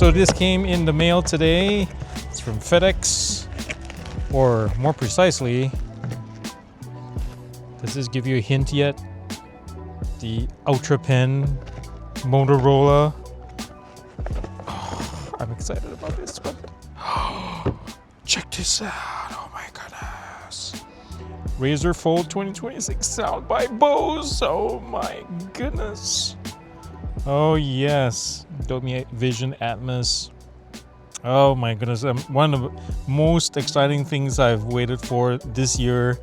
So this came in the mail today. It's from FedEx, or more precisely, does this give you a hint yet? The Ultra Pen Motorola. Oh, I'm excited about this one. Check this out. Oh my goodness. Razr Fold 2026 sound by Bose. Oh my goodness. Oh yes. Dolby Vision Atmos. Oh my goodness. One of the most exciting things I've waited for this year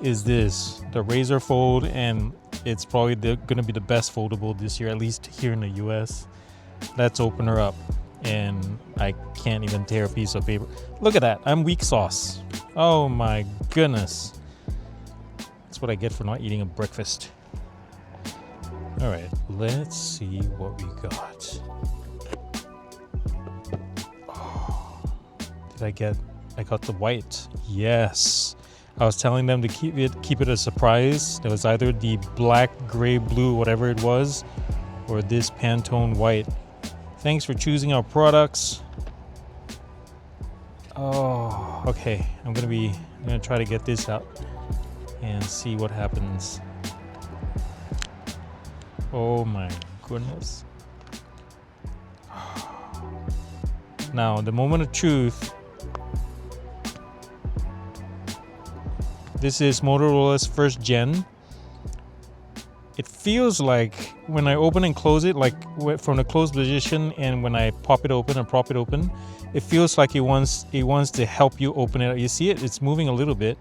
is this. The Razr Fold, and it's probably going to be the best foldable this year, at least here in the US. Let's open her up. And I can't even tear a piece of paper. Look at that. I'm weak sauce. Oh my goodness. That's what I get for not eating a breakfast. All right, let's see what we got. Oh, I got the white. Yes. I was telling them to keep it a surprise. There was either the black, gray, blue, whatever it was, or this Pantone white. Thanks for choosing our products. Oh, okay. I'm gonna try to get this out and see what happens. Oh my goodness. Now, the moment of truth. This is Motorola's first gen. It feels like when I open and close it, like from the closed position, and when I pop it open and prop it open, it feels like it wants to help you open it. You see it? It's moving a little bit.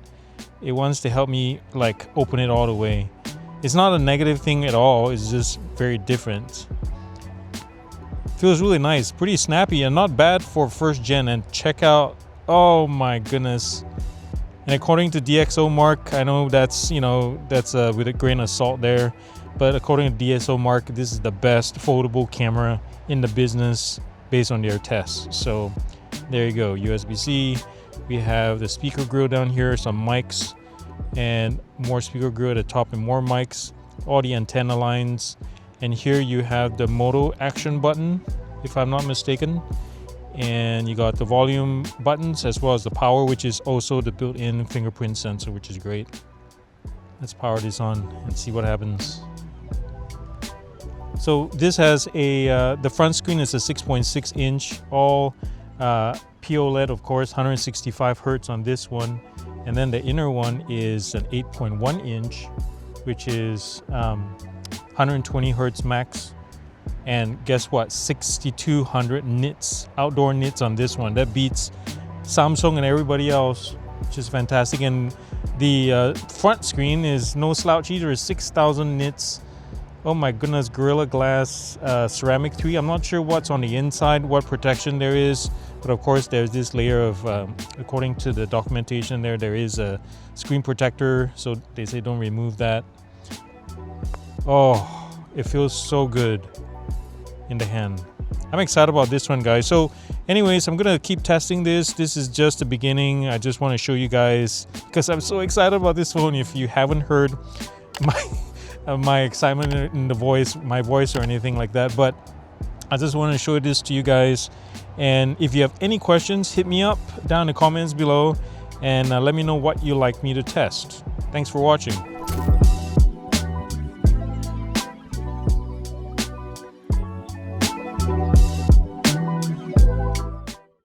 It wants to help me like open it all the way. It's not a negative thing at all. It's just very different. Feels really nice, pretty snappy, and not bad for first gen. And check out, oh my goodness. And according to DxO Mark, I know that's with a grain of salt there, but according to DxO Mark, this is the best foldable camera in the business based on their tests. So there you go, USB-C. We have the speaker grill down here, some mics, and more speaker grill at the top and more mics, all the antenna lines. And here you have the Moto action button, if I'm not mistaken. And you got the volume buttons as well as the power, which is also the built-in fingerprint sensor, which is great. Let's power this on and see what happens. So this has the front screen is a 6.6 inch, all POLED, of course, 165 hertz on this one. And then the inner one is an 8.1 inch, which is 120 hertz max. And guess what? 6,200 nits, outdoor nits on this one. That beats Samsung and everybody else, which is fantastic. And the front screen is no slouch either. 6,000 nits. Oh my goodness, Gorilla Glass ceramic 3. I'm not sure what's on the inside, what protection there is. But of course, there's this layer of, according to the documentation there is a screen protector. So they say don't remove that. Oh, it feels so good in the hand. I'm excited about this one, guys. So anyways, I'm gonna keep testing this. This is just the beginning. I just want to show you guys because I'm so excited about this phone. If you haven't heard my excitement in my voice or anything like that, but I just want to show this to you guys. And if you have any questions, hit me up down in the comments below and let me know what you'd like me to test. Thanks for watching.